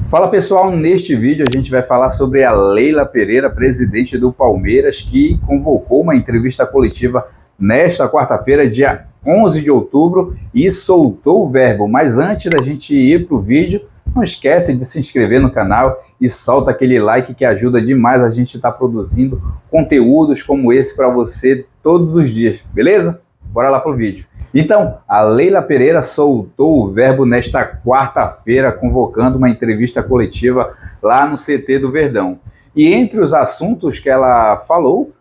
Fala pessoal, neste vídeo a gente vai falar sobre a Leila Pereira, presidente do Palmeiras, que convocou uma entrevista coletiva nesta quarta-feira, dia 11 de outubro, e soltou o verbo. Mas antes da gente ir para o vídeo, não esquece de se inscrever no canal e solta aquele like que ajuda demais a gente estar produzindo conteúdos como esse para você todos os dias, beleza? Bora lá para o vídeo. Então, a Leila Pereira soltou o verbo nesta quarta-feira, convocando uma entrevista coletiva lá no CT do Verdão. E entre os assuntos que ela falou,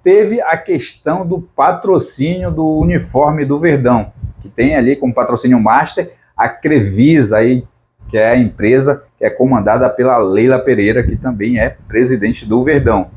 teve a questão do patrocínio do uniforme do Verdão, que tem ali como patrocínio master a Crevisa, aí, que é a empresa que é comandada pela Leila Pereira, que também é presidente do Verdão.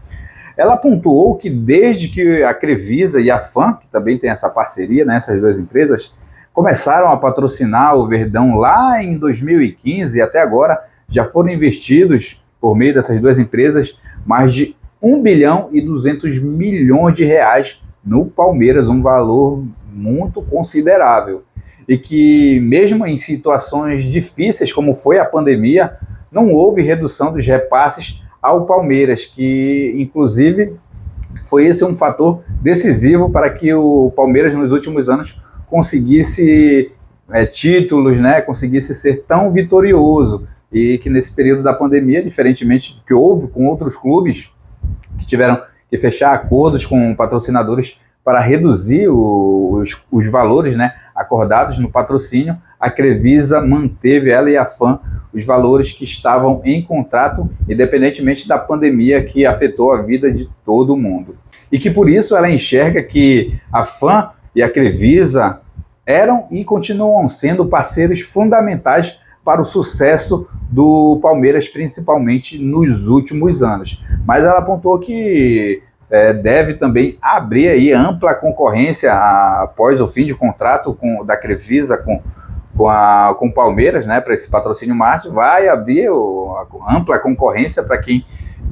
Ela pontuou que desde que a Crevisa e a FAM, que também tem essa parceria, né, essas duas empresas, começaram a patrocinar o Verdão lá em 2015 e até agora já foram investidos, por meio dessas duas empresas, mais de 1 bilhão e 200 milhões de reais no Palmeiras, um valor muito considerável. E que mesmo em situações difíceis como foi a pandemia, não houve redução dos repasses ao Palmeiras, que inclusive foi esse um fator decisivo para que o Palmeiras nos últimos anos conseguisse títulos, né, conseguisse ser tão vitorioso, e que nesse período da pandemia, diferentemente do que houve com outros clubes que tiveram que fechar acordos com patrocinadores para reduzir os valores, né, acordados no patrocínio, a Crevisa manteve, ela e a FAM, os valores que estavam em contrato, independentemente da pandemia que afetou a vida de todo mundo. E que por isso ela enxerga que a FAM e a Crevisa eram e continuam sendo parceiros fundamentais para o sucesso do Palmeiras, principalmente nos últimos anos. Mas ela apontou que deve também abrir aí ampla concorrência após o fim de contrato da Crevisa com o Palmeiras, né, para esse patrocínio máximo, vai abrir a ampla concorrência para quem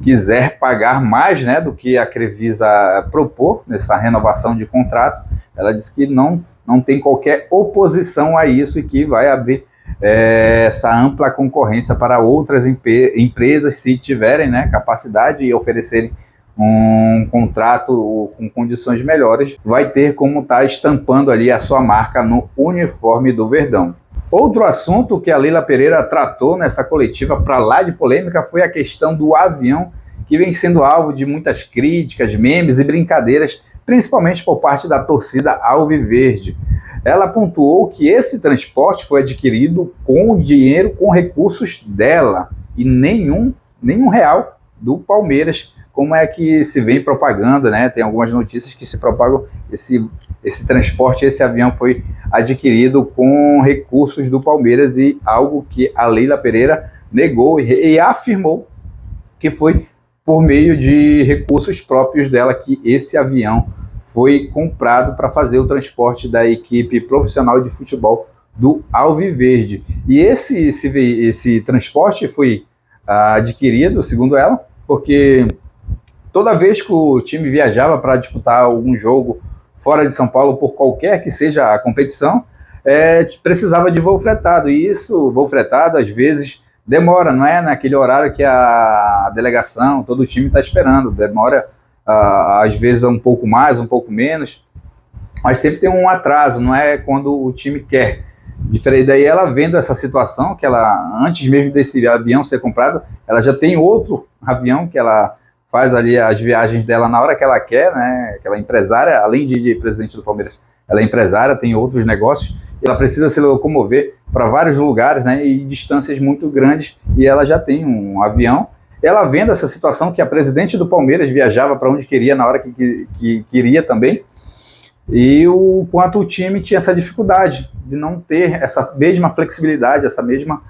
quiser pagar mais, né, do que a Crevisa propor nessa renovação de contrato. Ela disse que não tem qualquer oposição a isso e que vai abrir essa ampla concorrência para outras empresas, se tiverem, né, capacidade e oferecerem um contrato com condições melhores, vai ter como estar estampando ali a sua marca no uniforme do Verdão. Outro assunto que a Leila Pereira tratou nessa coletiva para lá de polêmica foi a questão do avião, que vem sendo alvo de muitas críticas, memes e brincadeiras, principalmente por parte da torcida alviverde. Ela pontuou que esse transporte foi adquirido com dinheiro, com recursos dela, e nenhum real do Palmeiras, como é que se vem propaganda, né? Tem algumas notícias que se propagam esse transporte, esse avião foi adquirido com recursos do Palmeiras, e algo que a Leila Pereira negou e afirmou que foi por meio de recursos próprios dela que esse avião foi comprado para fazer o transporte da equipe profissional de futebol do Alviverde. E esse transporte foi adquirido, segundo ela, porque toda vez que o time viajava para disputar algum jogo fora de São Paulo, por qualquer que seja a competição, precisava de voo fretado. E isso, voo fretado, às vezes demora, não é naquele horário que a delegação, todo o time está esperando. Demora, às vezes, um pouco mais, um pouco menos, mas sempre tem um atraso, não é quando o time quer. Diferente daí, ela vendo essa situação, que ela, antes mesmo desse avião ser comprado, ela já tem outro avião que ela faz ali as viagens dela na hora que ela quer, né? Aquela empresária, além de presidente do Palmeiras, ela é empresária, tem outros negócios, e ela precisa se locomover para vários lugares, né? E distâncias muito grandes, e ela já tem um avião. Ela vendo essa situação, que a presidente do Palmeiras viajava para onde queria, na hora que queria também, e o quanto o time tinha essa dificuldade de não ter essa mesma flexibilidade, essa mesma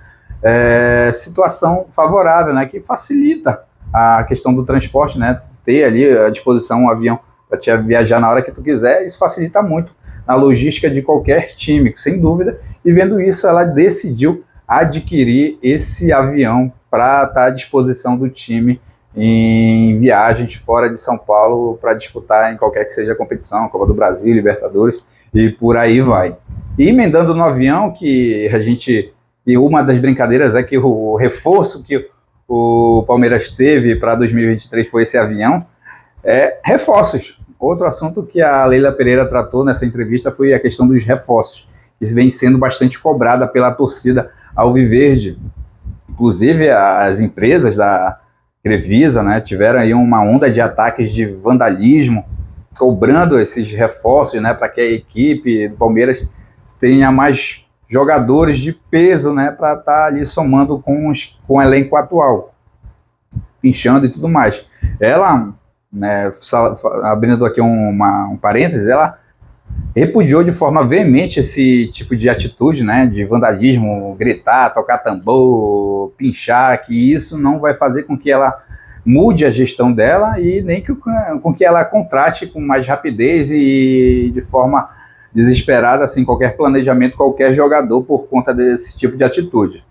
situação favorável, né? Que facilita a questão do transporte, né? Ter ali à disposição um avião para te viajar na hora que tu quiser, isso facilita muito na logística de qualquer time, sem dúvida. E vendo isso, ela decidiu adquirir esse avião para estar à disposição do time em viagens fora de São Paulo para disputar em qualquer que seja a competição, Copa do Brasil, Libertadores e por aí vai. E emendando no avião, que a gente E uma das brincadeiras é que o reforço que o Palmeiras teve para 2023 foi esse avião. Reforços. Outro assunto que a Leila Pereira tratou nessa entrevista foi a questão dos reforços, que vem sendo bastante cobrada pela torcida alviverde. Inclusive, as empresas da Crevisa, né, tiveram aí uma onda de ataques de vandalismo, cobrando esses reforços, né, para que a equipe do Palmeiras tenha mais jogadores de peso, né, para estar ali somando com o elenco atual, pinchando e tudo mais. Ela, né, abrindo aqui um parênteses, ela repudiou de forma veemente esse tipo de atitude, né, de vandalismo, gritar, tocar tambor, pinchar, que isso não vai fazer com que ela mude a gestão dela e nem com que ela contrate com mais rapidez e de forma desesperada, sem qualquer planejamento, qualquer jogador por conta desse tipo de atitude.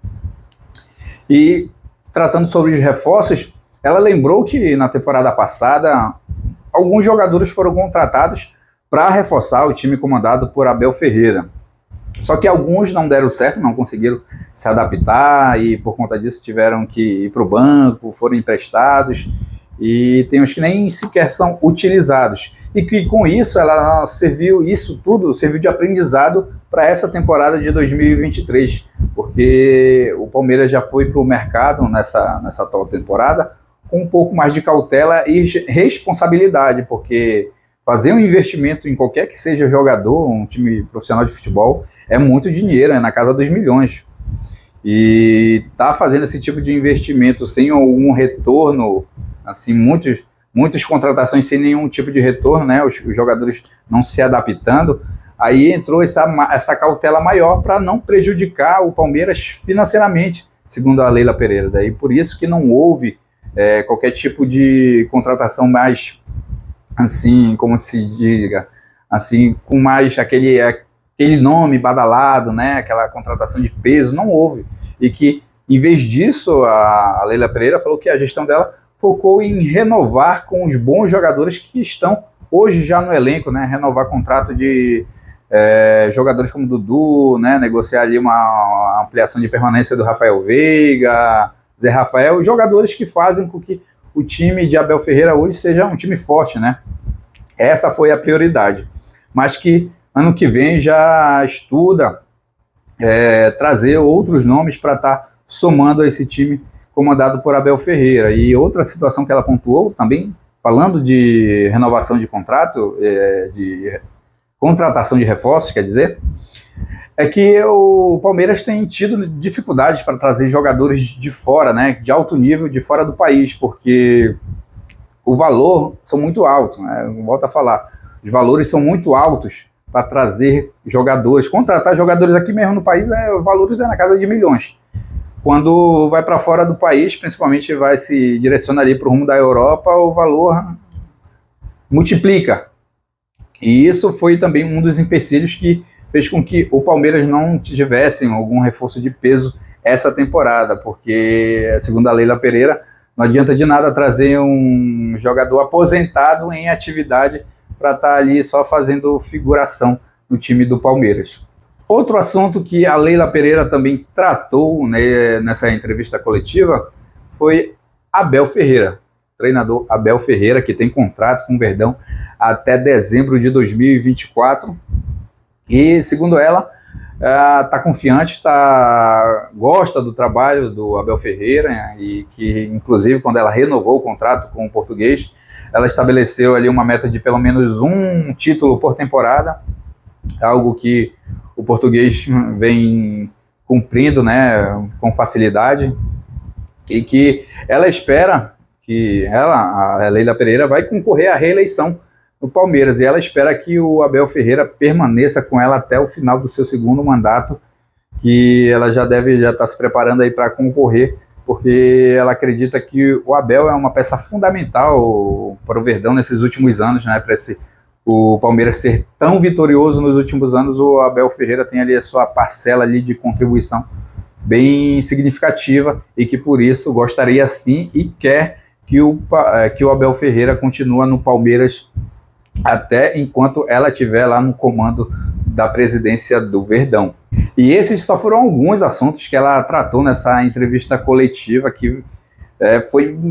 E tratando sobre os reforços, ela lembrou que na temporada passada alguns jogadores foram contratados para reforçar o time comandado por Abel Ferreira. Só que alguns não deram certo, não conseguiram se adaptar e por conta disso tiveram que ir para o banco, foram emprestados e tem uns que nem sequer são utilizados. E que com isso ela isso tudo serviu de aprendizado para essa temporada de 2023, porque o Palmeiras já foi para o mercado nessa atual temporada com um pouco mais de cautela e responsabilidade, porque fazer um investimento em qualquer que seja jogador, um time profissional de futebol, é muito dinheiro, é na casa dos milhões. E tá fazendo esse tipo de investimento sem algum retorno, assim, muitas contratações sem nenhum tipo de retorno, né? Os jogadores não se adaptando. Aí entrou essa cautela maior para não prejudicar o Palmeiras financeiramente, segundo a Leila Pereira. Daí por isso que não houve qualquer tipo de contratação mais, assim, como se diga, assim, com mais aquele nome badalado, né, aquela contratação de peso, não houve. E que, em vez disso, a Leila Pereira falou que a gestão dela focou em renovar com os bons jogadores que estão hoje já no elenco, né, renovar contrato de jogadores como Dudu, né, negociar ali uma ampliação de permanência do Rafael Veiga, Zé Rafael, jogadores que fazem com que o time de Abel Ferreira hoje seja um time forte, né? Essa foi a prioridade. Mas que ano que vem já estuda trazer outros nomes para estar somando a esse time comandado por Abel Ferreira. E outra situação que ela pontuou também, falando de renovação de contrato, de contratação de reforços, quer dizer, é que o Palmeiras tem tido dificuldades para trazer jogadores de fora, né, de alto nível, de fora do país, porque o valor são muito altos, né, volto a falar, os valores são muito altos para trazer jogadores, contratar jogadores aqui mesmo no país, os valores na casa de milhões. Quando vai para fora do país, principalmente vai se direciona ali para o rumo da Europa, o valor multiplica. E isso foi também um dos empecilhos que fez com que o Palmeiras não tivesse algum reforço de peso essa temporada, porque, segundo a Leila Pereira, não adianta de nada trazer um jogador aposentado em atividade para estar ali só fazendo figuração no time do Palmeiras. Outro assunto que a Leila Pereira também tratou, né, nessa entrevista coletiva foi Abel Ferreira, treinador Abel Ferreira, que tem contrato com o Verdão até dezembro de 2024. E, segundo ela, está confiante, gosta do trabalho do Abel Ferreira, né, e que, inclusive, quando ela renovou o contrato com o português, ela estabeleceu ali uma meta de pelo menos um título por temporada, algo que o português vem cumprindo, né, com facilidade, e que ela espera que a Leila Pereira, vai concorrer à reeleição no Palmeiras, e ela espera que o Abel Ferreira permaneça com ela até o final do seu segundo mandato, que ela já estar se preparando aí para concorrer, porque ela acredita que o Abel é uma peça fundamental para o Verdão nesses últimos anos, né, para o Palmeiras ser tão vitorioso nos últimos anos. O Abel Ferreira tem ali a sua parcela ali de contribuição bem significativa, e que por isso gostaria sim e quer que o Abel Ferreira continue no Palmeiras até enquanto ela estiver lá no comando da presidência do Verdão. E esses só foram alguns assuntos que ela tratou nessa entrevista coletiva, que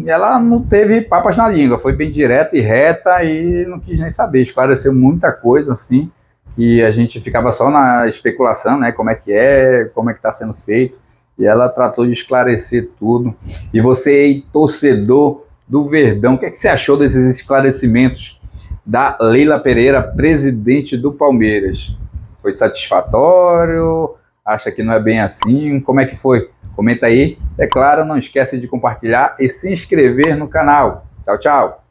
ela não teve papas na língua, foi bem direta e reta e não quis nem saber, esclareceu muita coisa, assim, que a gente ficava só na especulação, né, como é que está sendo feito, e ela tratou de esclarecer tudo. E você, torcedor do Verdão, o que você achou desses esclarecimentos da Leila Pereira, presidente do Palmeiras? Foi satisfatório? Acha que não é bem assim? Como é que foi? Comenta aí. É claro, não esquece de compartilhar e se inscrever no canal. Tchau, tchau.